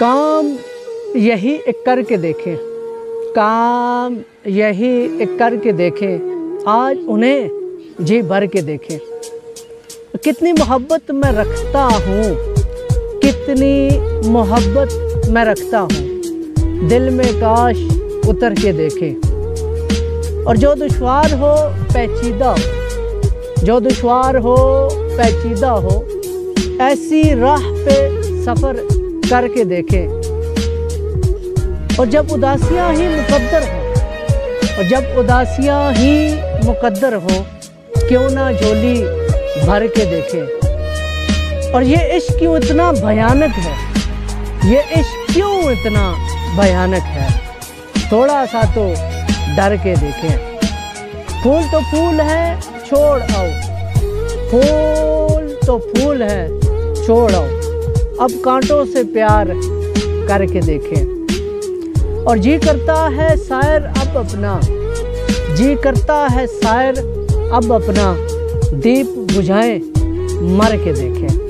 काम यही एक करके देखें, काम यही एक करके देखें, आज उन्हें जी भर के देखें। कितनी मोहब्बत मैं रखता हूँ, कितनी मोहब्बत मैं रखता हूँ, दिल में काश उतर के देखें। और जो दुश्वार हो पेचीदा हो, जो दुश्वार हो पेचीदा हो, ऐसी राह पे सफ़र करके देखें। और जब उदासियाँ ही मुकद्दर हो, और जब उदासियाँ ही मुकद्दर हो, क्यों ना झोली भर के देखें। और ये इश्क क्यों इतना भयानक है, ये इश्क क्यों इतना भयानक है, थोड़ा सा तो डर के देखें। फूल तो फूल है छोड़ आओ, फूल तो फूल है छोड़ आओ, अब कांटों से प्यार करके देखें। और जी करता है शायर अब अपना, जी करता है शायर अब अपना, दीप बुझाएं मर के देखें।